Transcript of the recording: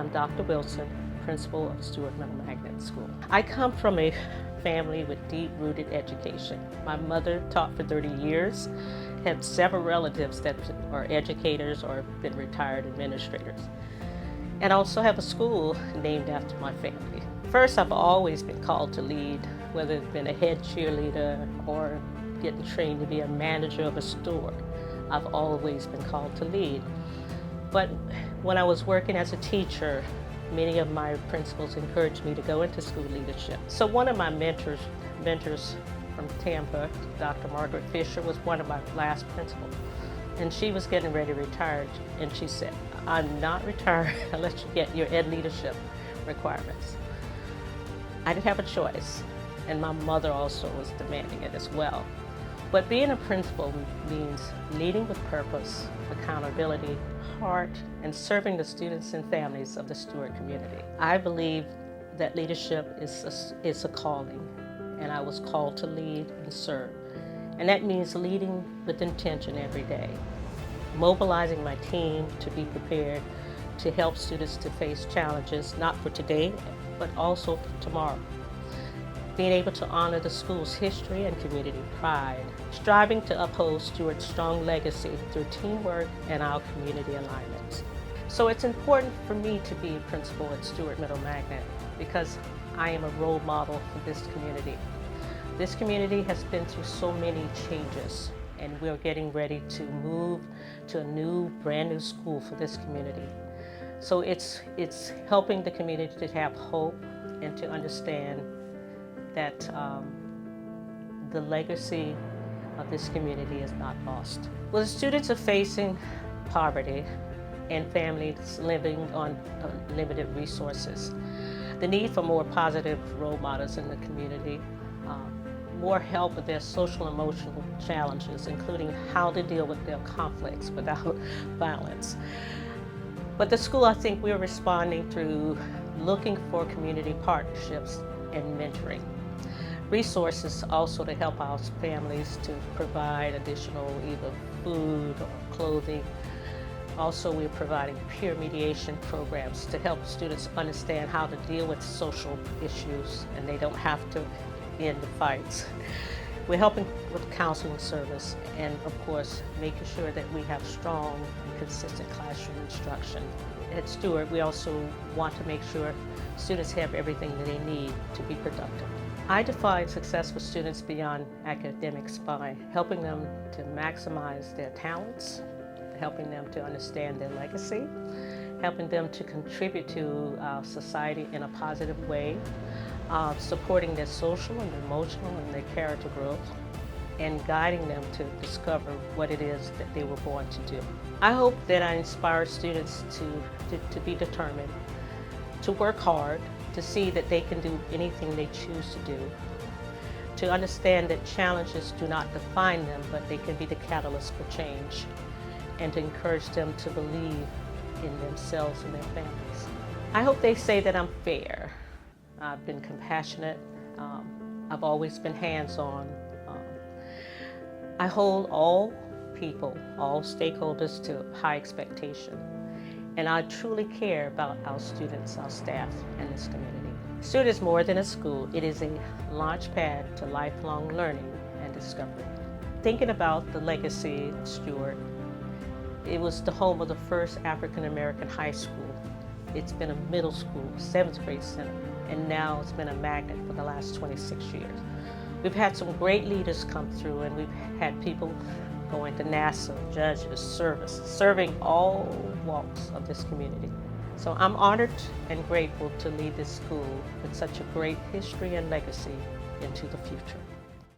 I'm Dr. Wilson, principal of Stewart Middle Magnet School. I come from a family with deep-rooted education. My mother taught for 30 years, had several relatives that are educators or have been retired administrators, and also have a school named after my family. First, I've always been called to lead, whether it's been a head cheerleader or getting trained to be a manager of a store. I've always been called to lead. But when I was working as a teacher, many of my principals encouraged me to go into school leadership. So one of my mentors from Tampa, Dr. Margaret Fisher, was one of my last principals. And she was getting ready to retire, and she said, "I'm not retired unless you get your ed leadership requirements." I didn't have a choice, and my mother also was demanding it as well. But being a principal means leading with purpose, accountability, heart, and serving the students and families of the Stewart community. I believe that leadership is a calling, and I was called to lead and serve. And that means leading with intention every day, mobilizing my team to be prepared to help students to face challenges, not for today, but also for tomorrow. Being able to honor the school's history and community pride, striving to uphold Stewart's strong legacy through teamwork and our community alignments. So it's important for me to be a principal at Stewart Middle Magnet because I am a role model for this community. This community has been through so many changes, and we're getting ready to move to a new, brand new school for this community. So it's helping the community to have hope and to understand that the legacy of this community is not lost. Well, the students are facing poverty and families living on limited resources. The need for more positive role models in the community, more help with their social and emotional challenges, including how to deal with their conflicts without violence. But the school, I think we're responding through looking for community partnerships and mentoring. Resources also to help our families to provide additional either food or clothing. Also, we're providing peer mediation programs to help students understand how to deal with social issues and they don't have to end the fights. We're helping with counseling service and, of course, making sure that we have strong and consistent classroom instruction. At Stewart, we also want to make sure students have everything that they need to be productive. I define successful students beyond academics by helping them to maximize their talents, helping them to understand their legacy, helping them to contribute to our society in a positive way, supporting their social and emotional and their character growth, and guiding them to discover what it is that they were born to do. I hope that I inspire students to be determined, to work hard, to see that they can do anything they choose to do, to understand that challenges do not define them, but they can be the catalyst for change, and to encourage them to believe in themselves and their families. I hope they say that I'm fair. I've been compassionate. I've always been hands-on. I hold all people, all stakeholders to high expectation. And I truly care about our students, our staff, and this community. Stewart is more than a school. It is a launch pad to lifelong learning and discovery. Thinking about the legacy of Stewart, it was the home of the first African-American high school. It's been a middle school, 7th grade center, and now it's been a magnet for the last 26 years. We've had some great leaders come through, and we've had people going to NASA, judges, serving all walks of this community. So I'm honored and grateful to lead this school with such a great history and legacy into the future.